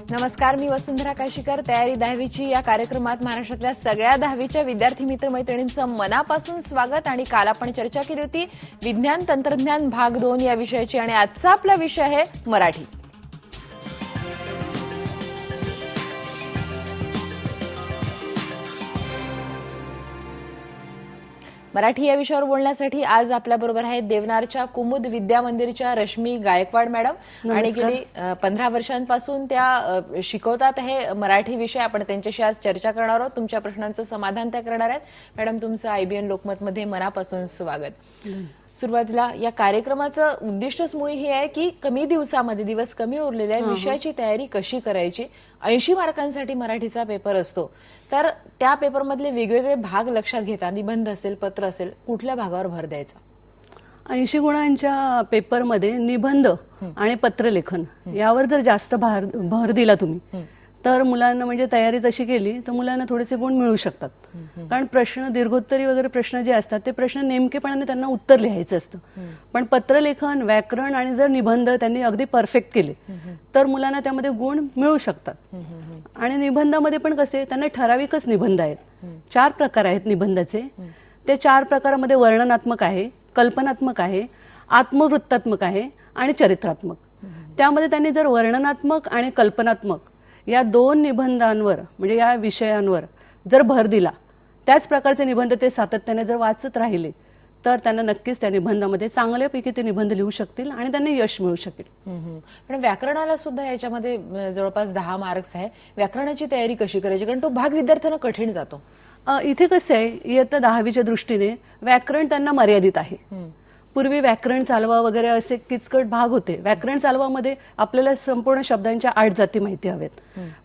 नमस्कार, मी वसुंधरा काशीकर. तयारी 10वीची या कार्यक्रमात महाराष्ट्रातल्या सगळ्या 10वीच्या विद्यार्थी मित्रमैत्रिणींचं मनापासून स्वागत. आणि काल आपण चर्चा केली होती विज्ञान तंत्रज्ञान भाग 2 या विषयाची, आणि आजचा आपला विषय आहे मराठी. मराठी या विषयावर बोलण्यासाठी आज आपल्याबरोबर आहेत देवनारच्या कुमुद विद्या मंदिरच्या रश्मी गायकवाड मॅडम. आणि गेली 15 वर्षांपासून त्या शिकवतात हे मराठी विषय. आपण त्यांच्याशी आज चर्चा करणार आहोत. तुमच्या प्रश्नांचं समाधान त्या करणार आहेत. मॅडम, तुमचं IBN लोकमतमध्ये मनापासून स्वागत. सुरुवातीला या कार्यक्रमाचं उद्दिष्टच मुळी हे आहे की कमी दिवसामध्ये, दिवस कमी उरलेल्या विषयाची तयारी कशी करायची. 80 मार्कांसाठी मराठीचा पेपर असतो, तर त्या पेपरमधले वेगवेगळे भाग लक्षात घेता, निबंध असेल, पत्र असेल, कुठल्या भागावर भर द्यायचा? 80 गुणांच्या पेपरमध्ये निबंध आणि पत्रलेखन यावर जर जास्त भर दिला तुम्ही तर मुलांना, म्हणजे तयारी तशी केली तर मुलांना थोडेसे गुण मिळू शकतात. कारण प्रश्न, दीर्घोत्तरी वगैरे प्रश्न जे असतात ते प्रश्न नेमकेपणाने त्यांना उत्तर लिहायचं असतं. पण पत्रलेखन, व्याकरण आणि जर निबंध त्यांनी अगदी परफेक्ट केले तर मुलांना त्यामध्ये गुण मिळू शकतात. आणि निबंधामध्ये पण कसे, त्यांना ठराविकच निबंध आहेत. 4 प्रकार आहेत निबंधाचे. ते 4 प्रकारामध्ये वर्णनात्मक आहे, कल्पनात्मक आहे, आत्मवृत्तात्मक आहे आणि चरित्रात्मक. त्यामध्ये त्यांनी जर वर्णनात्मक आणि कल्पनात्मक या 2 निबंधांवर, म्हणजे या विषयांवर जर भर दिला, त्याच प्रकारचे निबंध ते सातत्याने जर वाचत राहिले तर त्यांना नक्कीच त्या निबंधामध्ये चांगल्यापैकी ते निबंध लिहू शकतील आणि त्यांना यश मिळू शकेल. पण व्याकरणाला सुद्धा याच्यामध्ये जवळपास 10 मार्क्स आहे. व्याकरणाची तयारी कशी करायची, कारण तो भाग विद्यार्थ्यांना कठीण जातो. इथे कसं आहे, इयत्ता 10वीच्या दृष्टीने व्याकरण त्यांना मर्यादित आहे. पूर्वी व्याकरण चालवा वगैरे असे किचकट भाग होते. व्याकरण चालवामध्ये आपल्याला संपूर्ण शब्दांच्या 8 जाती माहिती हवेत.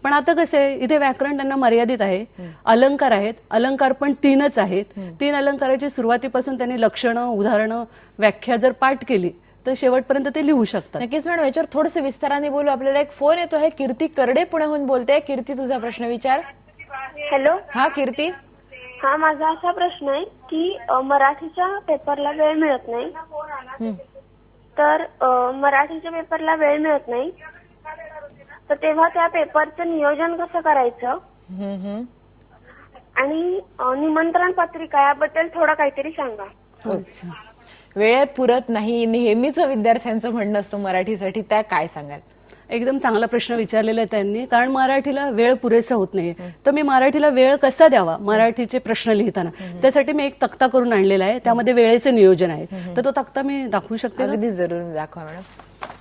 पण आता कसं आहे, इथे व्याकरण त्यांना मर्यादित आहे. अलंकार आहेत, अलंकार पण 3च आहेत. 3 अलंकाराची सुरुवातीपासून त्यांनी लक्षणं, उदाहरणं, व्याख्या जर पाठ केली तर शेवटपर्यंत ते लिहू शकतात. नक्कीच मॅडम, याच्यावर थोडंसं विस्ताराने बोलू. आपल्याला एक फोन येतो आहे. कीर्ती करडे पुण्याहून बोलते. कीर्ती, तुझा प्रश्न विचार. हॅलो. हा कीर्ती. हा, माझा असा प्रश्न आहे की मराठीच्या पेपरला वेळ मिळत नाही. तर मराठीच्या पेपरला वेळ मिळत नाही, तर तेव्हा त्या पेपरचं नियोजन कसं करायचं आणि निमंत्रण पत्रिका याबद्दल थोडं काहीतरी सांगा. अच्छा, वेळेत पुरत नाही नेहमीच विद्यार्थ्यांचं म्हणणं असतं मराठीसाठी, त्या काय सांगाल? एकदम चांगला प्रश्न विचारलेला आहे त्यांनी. कारण मराठीला वेळ पुरेसा होत नाहीये. तर मी मराठीला वेळ कसा द्यावा मराठीचे प्रश्न लिहिताना, त्यासाठी मी एक तक्ता करून आणलेला आहे. त्यामध्ये वेळेचे नियोजन आहे. तर तो तक्ता मी दाखवू शकते. अगदी जरूर दाखवा मॅडम.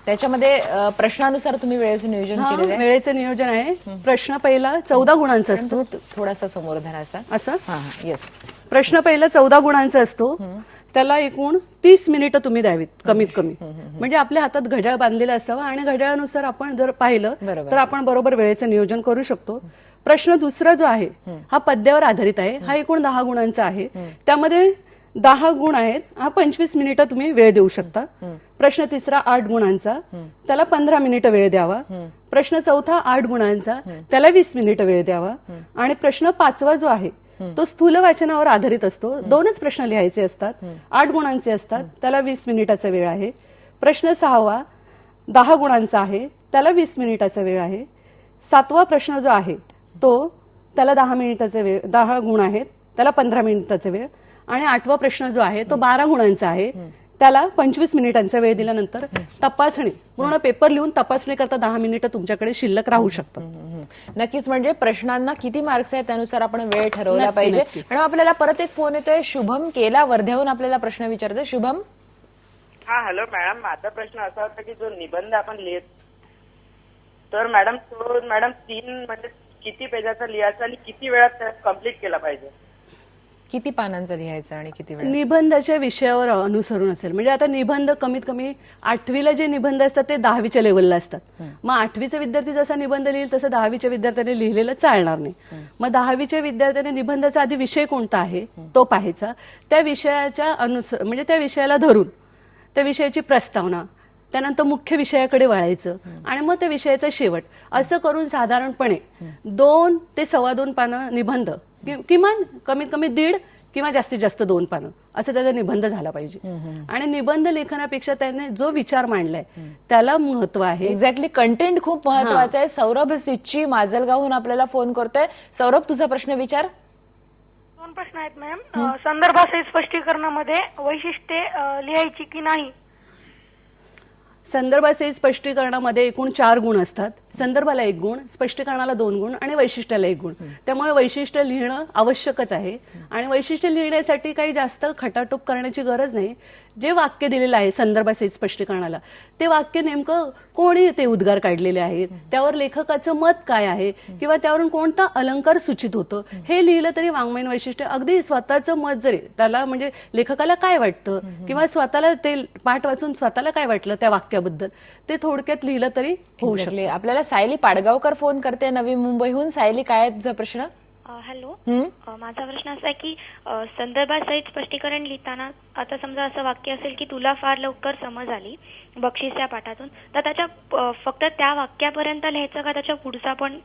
त्याच्यामध्ये प्रश्नानुसार तुम्ही वेळेचं नियोजन केलेलं आहे. वेळेचं नियोजन आहे. प्रश्न पहिला 14 गुणांचा असतो. थोडासा समोर धरा असा. असं. येस. प्रश्न पहिला 14 गुणांचा असतो. त्याला एकूण 30 मिनिटं तुम्ही द्यावीत कमीत कमी. म्हणजे आपल्या हातात घड्याळ बांधलेलं असावं आणि घड्याळानुसार आपण जर पाहिलं तर आपण बरोबर वेळेचं नियोजन करू शकतो. प्रश्न दुसरा जो आहे हा पद्यावर आधारित आहे. हा एकूण 10 गुणांचा आहे. त्यामध्ये 10 गुण आहेत. हा 25 मिनिटं तुम्ही वेळ देऊ शकता. प्रश्न तिसरा 8 गुणांचा, त्याला 15 मिनिटं वेळ द्यावा. प्रश्न चौथा 8 गुणांचा, त्याला 20 मिनिटं वेळ द्यावा. आणि प्रश्न 5वा जो आहे तो स्थूल वाचनावर आधारित असतो. 2च प्रश्न लिहायचे असतात, 8 गुणांचे असतात, त्याला 20 मिनिटाचा वेळ आहे. प्रश्न 6वा 10 गुणांचा आहे, त्याला 20 मिनिटाचा वेळ आहे. 7वा प्रश्न जो आहे तो, त्याला 10 मिनिटाचा वेळ, 10 गुण आहेत, त्याला 15 मिनिटाचा वेळ. आणि 8वा प्रश्न जो आहे तो 12 गुणांचा आहे, त्याला 25 मिनिटांचा वेळ दिल्यानंतर तपासणी, पूर्ण पेपर लिहून तपासणी करता 10 मिनिटं तुमच्याकडे शिल्लक राहू शकतात. नक्कीच, म्हणजे प्रश्नांना किती मार्क्स आहेत त्यानुसार आपण वेळ ठरवला पाहिजे. मॅडम, आपल्याला परत एक फोन येतोय. शुभम केला वर्ध्याहून आपल्याला प्रश्न विचारतोय. शुभम. हा, हॅलो मॅडम. माझा प्रश्न असा होता की जो निबंध आपण लिहित, तर मॅडम तो 3 म्हणजे किती पेजाचा लिहायचा आणि किती वेळात कम्प्लीट केला पाहिजे? किती पानांचा लिहायचा आणि किती वेळ? निबंधाच्या विषयावर अनुसरून असेल. म्हणजे आता निबंध कमीत कमी 8वीला जे निबंध असतात ते 10वीच्या लेवलला असतात. मग 8वीचा विद्यार्थी जसा निबंध लिहिल तसं 10वीच्या विद्यार्थ्याने लिहिलेलं चालणार नाही. मग 10वीच्या विद्यार्थ्याने निबंधाचा आधी विषय कोणता आहे तो पाहायचा. त्या विषयाच्या म्हणजे त्या विषयाला धरून त्या विषयाची प्रस्तावना, त्यानंतर मुख्य विषयाकडे वळायचं आणि मग त्या विषयाचा शेवट, असं करून साधारणपणे 2 ते 2.25 पानं निबंध, किमान कमीत कमी 1.5 किंवा जास्तीत जास्त 2 पानं असं त्याचा निबंध झाला पाहिजे. आणि निबंध लेखनापेक्षा त्याने जो विचार मांडलाय त्याला महत्व आहे. एक्झॅक्टली, कंटेंट खूप महत्वाचं आहे. सौरभ सिच्ची माजलगावहून आपल्याला फोन करतोय. सौरभ, तुझा प्रश्न विचार. 2 प्रश्न आहेत मॅम. संदर्भासहित स्पष्टीकरणामध्ये वैशिष्ट्ये लिहायची की नाही? संदर्भाचे स्पष्टीकरणामध्ये एकूण 4 गुण असतात. संदर्भाला 1 गुण, स्पष्टीकरणाला 2 गुण आणि वैशिष्ट्याला 1 गुण. त्यामुळे वैशिष्ट्य लिहिणं आवश्यकच आहे. आणि वैशिष्ट्य लिहिण्यासाठी काही जास्त खटाटोप करण्याची गरज नाही. जे वाक्य दिलेलं आहे संदर्भाचे स्पष्टीकरणाला, ते वाक्य नेमकं कोणी ते उद्गार काढलेले आहेत, त्यावर लेखकाचं मत काय आहे, किंवा त्यावरून कोणता अलंकार सूचित होतं, हे लिहिलं तरी वाङ्मयीन वैशिष्ट्य. अगदी स्वतःचं मत जरी त्याला म्हणजे लेखकाला काय वाटतं किंवा स्वतःला ते पाठ वाचून स्वतःला काय वाटलं त्या वाक्याबद्दल, ते थोडक्यात लिहिलं तरी होऊ शकतं. आपल्याला सायली पाडगावकर फोन करते नवी मुंबईहून. सायली, काय आहे तुझा प्रश्न? हॅलो, माझा प्रश्न असा आहे की संदर्भासहित स्पष्टीकरण लिहिताना आता समजा असं वाक्य असेल की तुला फार लवकर समज आली बक्षीस या पाठातून, तर त्याच्या फक्त त्या वाक्यापर्यंत लिहायचं का त्याच्या पुढचा पण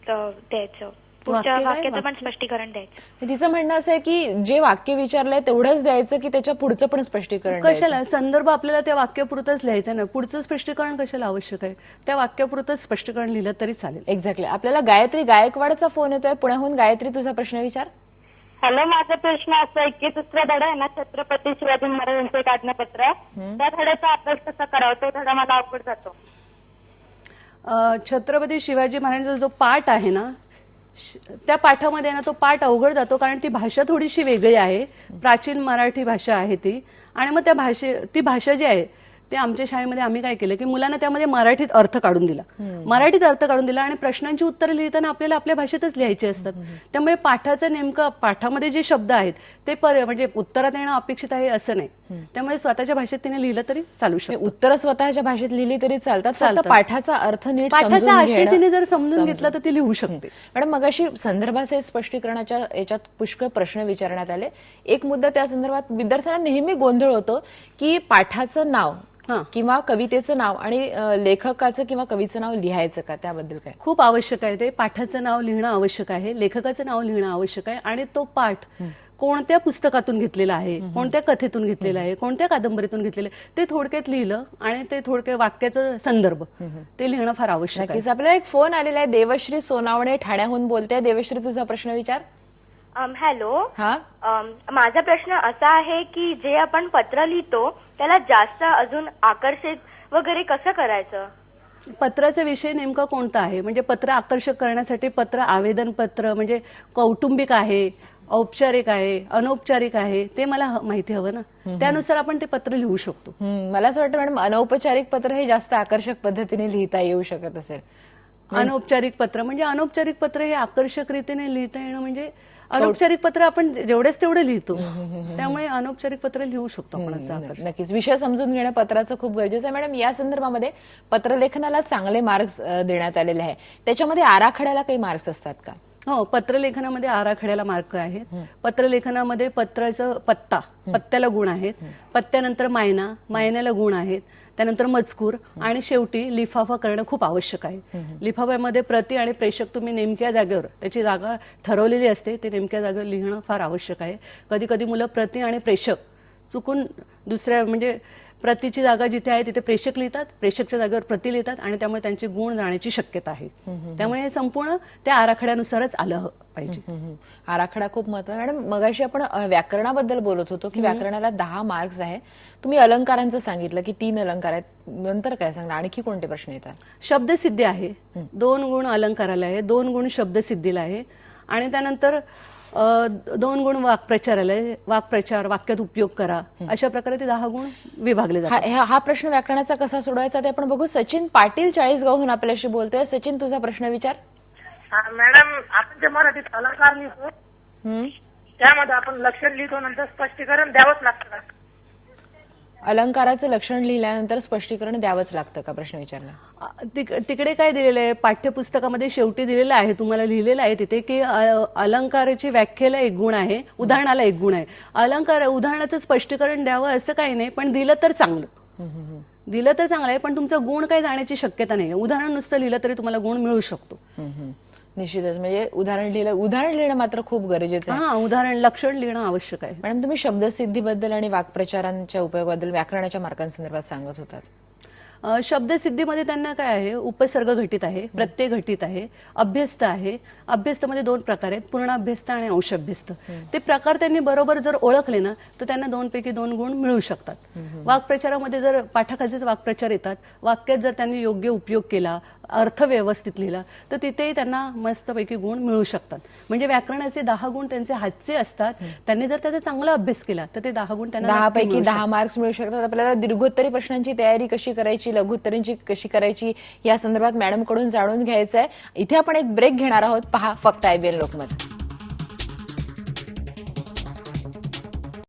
द्यायचं, पुढच्या वाक्याचं पण स्पष्टीकरण द्यायचं? तिचं म्हणणं असं आहे की जे वाक्य विचारलंय तेवढंच द्यायचं की त्याच्या पुढचं पण स्पष्टीकरण द्यायचं? कशाला? संदर्भ आपल्याला त्या वाक्यापुरतच लिहायचं ना, पुढचं स्पष्टीकरण कशाला आवश्यक आहे? त्या वाक्यापुरतच स्पष्टीकरण लिहिलं तरी चालेल. एक्झॅक्टली. आपल्याला गायत्री गायकवाडचा फोन येतोय पुण्याहून. गायत्री, तुझा प्रश्न विचार. हॅलो, माझा प्रश्न असा आहे की दुसरा धडा आहे ना, छत्रपती शिवाजी महाराजांचं एक आज्ञापत्र, त्या धड्याचा अभ्यास कसा करावा? तो धडा मला अवघड जातो. छत्रपती शिवाजी महाराजांचा जो पाठ आहे ना, त्या पाठामध्ये ना तो पाठ अवघड जातो, कारण ती भाषा थोडीशी वेगळी आहे. प्राचीन मराठी भाषा आहे ती. आणि मग ती भाषा जी आहे ते आमच्या शाळेमध्ये आम्ही काय केलं की मुलांना त्यामध्ये मराठीत अर्थ काढून दिला. मराठीत अर्थ काढून दिला आणि प्रश्नांची उत्तरं लिहिताना आपल्याला आपल्या भाषेतच लिहायची असतात. त्यामुळे पाठाचं नेमकं पाठामध्ये जे शब्द आहेत ते म्हणजे उत्तरात येणं अपेक्षित आहे असं नाही. त्यामुळे स्वतःच्या भाषेत तिने लिहिलं तरी चालू शकतं. उत्तर स्वतःच्या भाषेत लिहिली तरी चालतात, फक्त पाठाचा अर्थ नीट पाठाचा आशय तिने जर समजून घेतला तर ती लिहू शकते. मॅडम, मगाशी संदर्भाचे स्पष्टीकरणाच्या याच्यात पुष्कळ प्रश्न विचारण्यात आले. एक मुद्दा त्या संदर्भात विद्यार्थ्यांना नेहमी गोंधळ होतो की पाठाचं नाव किंवा कवितेचं नाव आणि लेखकाचं किंवा कवीचं नाव लिहायचं का, त्याबद्दल काय? खूप आवश्यक आहे. ते पाठाचं नाव लिहिणं आवश्यक आहे, लेखकाचं नाव लिहिणं आवश्यक आहे. आणि तो पाठ कोणत्या पुस्तकातून घेतलेला आहे, कोणत्या कथेतून घेतलेला आहे, कोणत्या कादंबरीतून घेतलेलं आहे, ते थोडक्यात लिहिलं आणि ते थोडक्यात वाक्याचं संदर्भ ते लिहिणं फार आवश्यक आहे. आपल्याला एक फोन आलेला आहे. देवश्री सोनावणे ठाण्याहून बोलते. देवश्री, तुझा प्रश्न विचार. हॅलो, हा, माझा प्रश्न असा आहे की जे आपण पत्र लिहितो त्याला जास्त अजून आकर्षित वगैरे कसं करायचं? पत्राचा विषय नेमका कोणता आहे? म्हणजे पत्र आकर्षक करण्यासाठी पत्र आवेदन पत्र म्हणजे कौटुंबिक आहे, औपचारिक आहे, अनौपचारिक आहे, ते मला माहिती हवं ना. त्यानुसार आपण ते पत्र लिहू शकतो. मला असं वाटतं मॅडम अनौपचारिक पत्र हे जास्त आकर्षक पद्धतीने लिहिता येऊ शकत असेल. अनौपचारिक पत्र म्हणजे अनौपचारिक पत्र हे आकर्षक रीतीने लिहिता येणं म्हणजे अनौपचारिक पत्र आपण जेवढेच तेवढे लिहितो, त्यामुळे अनौपचारिक पत्र लिहू शकतो आपण असं. नक्कीच विषय समजून घेणं पत्राचं खूप गरजेचं आहे. मॅडम, या संदर्भामध्ये पत्रलेखनाला चांगले मार्क्स देण्यात आलेले आहे, त्याच्यामध्ये आराखड्याला काही मार्क्स असतात का? हो, पत्रलेखनामध्ये आराखड्याला मार्क आहेत. पत्रलेखनामध्ये पत्राचं पत्त्याला गुण आहेत, पत्त्यानंतर मायन्याला गुण आहेत, त्यानंतर मजकूर आणि शेवटी लिफाफा करणं खूप आवश्यक आहे. लिफाफ्यामध्ये प्रति आणि प्रेषक तुम्ही नेमक्या जागेवर, त्याची जागा ठरवलेली असते, ते नेमक्या जागेवर लिहिणं फार आवश्यक आहे. कधी कधी मुलं प्रति आणि प्रेषक चुकून दुसऱ्या म्हणजे प्रतीची जागा जिथे आहे तिथे प्रेषक लिहितात, प्रेषकच्या जागेवर प्रति लिहितात आणि त्यामुळे त्यांचे गुण जाण्याची शक्यता आहे. त्यामुळे हे संपूर्ण त्या आराखड्यानुसारच आलं पाहिजे. आराखडा खूप महत्त्वाचा. मॅडम, मगाशी आपण व्याकरणाबद्दल बोलत होतो की व्याकरणाला 10 मार्क्स आहे. तुम्ही अलंकारांचं सांगितलं की 3 अलंकार आहेत, नंतर काय सांगणार? आणखी कोणते प्रश्न येतात? शब्दसिद्धी आहे, 2 गुण अलंकाराला आहे, 2 गुण शब्दसिद्धीला आहे आणि त्यानंतर 2 गुण वाक्प्रचाराला आहे. वाक्प्रचार, वाक्यात उपयोग करा, अशा प्रकारे ते 10 गुण विभागले जातात. हा प्रश्न व्याकरणाचा कसा सोडवायचा ते आपण बघू. सचिन पाटील 40गावहून आपल्याशी बोलतोय. सचिन, तुझा प्रश्न विचार. मॅडम, आपण जे मराठीत अलंकार लिहितो त्यामध्ये आपण लक्षण लिहितो, नंतर स्पष्टीकरण द्यावंच लागतं का? अलंकाराचं लक्षण लिहिल्यानंतर स्पष्टीकरण द्यावंच लागतं का, प्रश्न विचारला. तिकडे काय दिलेलं आहे पाठ्यपुस्तकामध्ये शेवटी दिलेलं आहे, तुम्हाला लिहिलेलं आहे तिथे की अलंकाराची व्याख्येला 1 गुण आहे, उदाहरणाला 1 गुण आहे. अलंकार उदाहरणाचं स्पष्टीकरण द्यावं असं काही नाही, पण दिलं तर चांगलं. आहे, पण तुमचा गुण काय जाण्याची शक्यता नाही. उदाहरण नुसतं लिहिलं तरी तुम्हाला गुण मिळू शकतो. निश्चितच. म्हणजे उदाहरण लिहिणं मात्र खूप गरजेचं आहे. हा, उदाहरण लक्षण लिहिणं आवश्यक आहे. मॅडम, तुम्ही शब्दसिद्धीबद्दल आणि वाक्प्रचारांच्या उपयोगाबद्दल व्याकरणाच्या मार्कांसंदर्भात सांगत होतात. शब्दसिद्धीमध्ये त्यांना काय आहे, उपसर्ग घटित आहे, प्रत्यय घटित आहे, अभ्यस्त आहे. अभ्यस्तमध्ये 2 प्रकार आहेत, पूर्ण अभ्यस्त आणि अंश अभ्यस्त. ते प्रकार त्यांनी बरोबर जर ओळखले ना तर त्यांना 2 पैकी 2 गुण मिळू शकतात. वाक्प्रचारामध्ये जर पाठाखालीच वाक्प्रचार येतात, वाक्यात जर त्यांनी योग्य उपयोग केला, अर्थ व्यवस्थित लिहिला तर तिथेही त्यांना मस्तपैकी गुण मिळू शकतात. म्हणजे व्याकरणाचे 10 गुण त्यांचे हातचे असतात. त्यांनी जर त्याचा चांगला अभ्यास केला तर ते 10 गुण त्यांना 10 नक्की पैकी मिळू 10 मार्क्स मिळू शकतात. आपल्याला दीर्घोत्तरी प्रश्नांची तयारी कशी करायची, लघुत्तरींची कशी करायची या संदर्भात मॅडम कडून जाणून घ्यायचं आहे. इथे आपण एक ब्रेक घेणार आहोत. पहा फक्त IBN लोकमत.